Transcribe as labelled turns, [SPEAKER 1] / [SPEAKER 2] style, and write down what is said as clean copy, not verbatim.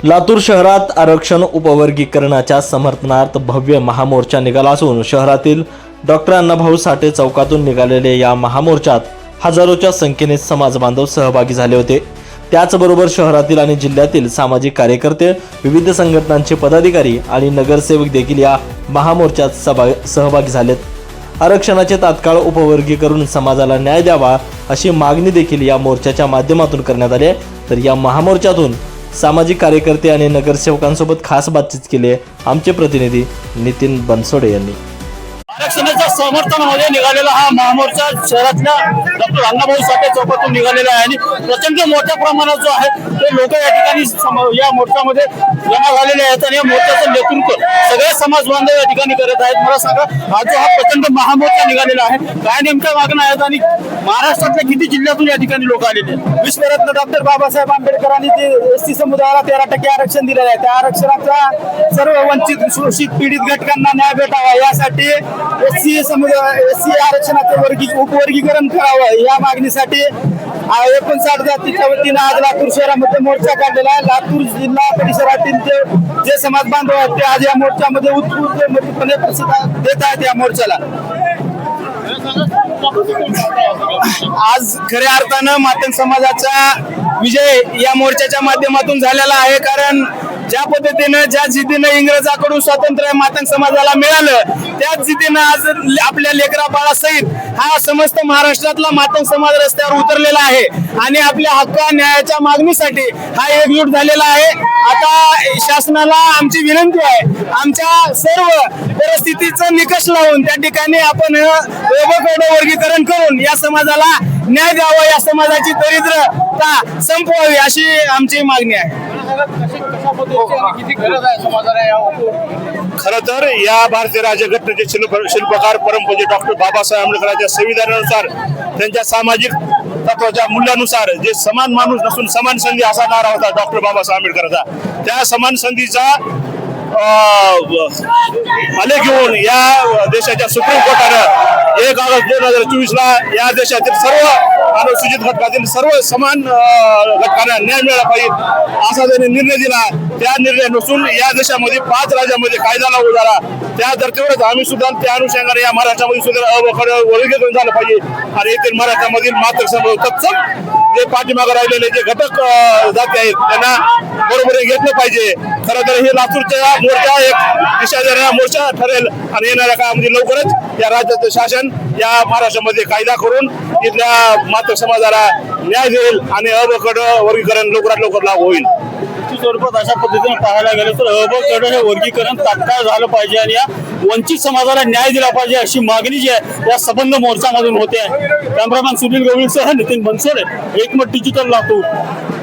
[SPEAKER 1] लातूर शहरात आरक्षण उपवर्गीकरणाच्या समर्थनार्थ भव्य महामोर्चा निघाला असून शहरातील डॉक्टर अण्णाभाऊ साठे चौकातून निघालेल्या या महामोर्चात हजारोच्या संख्येने समाज बांधव सहभागी झाले होते। त्याचबरोबर शहरातील आणि जिल्ह्यातील सामाजिक कार्यकर्ते, विविध संघटनांचे पदाधिकारी आणि नगरसेवक देखील या महामोर्चात सहभागी झालेत। आरक्षणाचे तात्काळ उपवर्गीकरण समाजाला न्याय द्यावा अशी मागणी देखील या मोर्चाच्या माध्यमातून करण्यात आली। तर या महामोर्चातून सामाजिक कार्यकर्ते आणि नगरसेवकांसोबत खास बातचीत केली आमचे प्रतिनिधी नितीन बनसोडे यांनी।
[SPEAKER 2] आरक्षणाच्या समर्थनामध्ये निघालेला हा महामोर्चा शहरातल्या डॉक्टर अण्णाभाऊ साठे चौकातून निघालेला आहे आणि प्रचंड मोठ्या प्रमाणात जो आहे ते लोक या ठिकाणी या मोर्चामध्ये जमा झालेले आहेत आणि या मोर्चाचं नेतृत्व सगळे समाज बांधव या ठिकाणी करत आहेत। मला सांगा, आज जो हा प्रचंड महामोर्चा निघालेला आहे, काय नेमक्या मागण्या आहेत आणि महाराष्ट्रातल्या किती जिल्ह्यातून या ठिकाणी लोक आलेले आहेत?
[SPEAKER 3] विश्वरत्न डॉक्टर बाबासाहेब आंबेडकरांनी ते एसटी समुदायाला 13% आरक्षण दिलेलं आहे। त्या आरक्षणाचा सर्व वंचित शोषित पीडित घटकांना न्याय भेटावा यासाठी एससी आरक्षणाचे उपवर्गीकरण करावं या मागणीसाठी 59 जातीच्या वतीनं आज लातूर शहरामध्ये मोर्चा काढलेला आहे। लातूर जिल्हा परिसरातील जे समाज बांधव आहेत ते आज या मोर्चामध्ये उत्स्फूर्तपणे प्रतिसाद देत आहेत या मोर्चाला। आज खऱ्या अर्थानं मातंग समाजाचा विजय या मोर्चाच्या माध्यमातून झालेला आहे, कारण ज्या पद्धतीनं ज्या जिद्दीनं इंग्रजांकडून स्वातंत्र्य मातंग समाजाला मिळालं त्याच जिद्दीनं आज आपल्या लेकरा बाळासहित हा समस्त महाराष्ट्रातला मातंग समाज रस्त्यावर उतरलेला आहे आणि आपल्या हक्क न्यायाच्या मागणीसाठी हा एकजूट झालेला आहे। आता शासनाला आमची विनंती आहे, आमच्या सर्व परिस्थितीचं निकष लावून त्या ठिकाणी आपण वर्गीकरण करून या समाजाला न्याय द्यावा, या समाजाची दरिद्रता संपवावी अशी आमची मागणी आहे।
[SPEAKER 4] खरं तर या भारतीय राज्यघटनेचे शिल्पकार परमपूज्य डॉक्टर बाबासाहेब आंबेडकरांच्या संविधानानुसार, त्यांच्या सामाजिक तत्वाच्या मूल्यानुसार जे समान माणूस नसून समान संधी असा नारा होता डॉक्टर बाबासाहेब आंबेडकरांचा, त्या समान संधीचा आले घेऊन या देशाच्या सुप्रीम कोर्टानं 1 ऑगस्ट 2024 ला या देशातील सर्व अनुसूचित घटकातील सर्व समान घटकांना न्याय मिळाला पाहिजे असा त्यांनी निर्णय दिला। त्या निर्णयानुसार या देशामध्ये 5 राज्यांमध्ये कायदा लागू झाला। त्या धर्तीवरच आम्ही सुद्धा त्या अनुषंगाने या महाराष्ट्रामध्ये सुद्धा वर्गीकरण झालं पाहिजे आणि येथील महाराष्ट्रामधील मातृ समाज तत्सम जे पाठीमागे राहिलेले जे घटक जाती आहेत त्यांना बरोबर घेतलं पाहिजे। खरं तर हे लातूरचा मोर्चा एक दिशा देणारा मोर्चा ठरेल आणि येणाऱ्या काळामध्ये लवकरच या राज्याचं शासन या महाराष्ट्रामध्ये कायदा करून इथल्या मातृ समाजाला न्याय देईल आणि अबकड वर्गीकरण लवकरात लवकर लागू होईल।
[SPEAKER 2] स्वरूपात अशा पद्धतीने पाहायला गेलं तर अबकड हे वर्गीकरण तात्काळ झालं पाहिजे आणि या वंचित समाजाला न्याय दिला पाहिजे अशी मागणी जी आहे या संबंध मोर्चामधून होते आहे। कॅमेरामॅन सुनील गवळीसह नितीन बनसोडे, एकमत डिजिटल लातूर।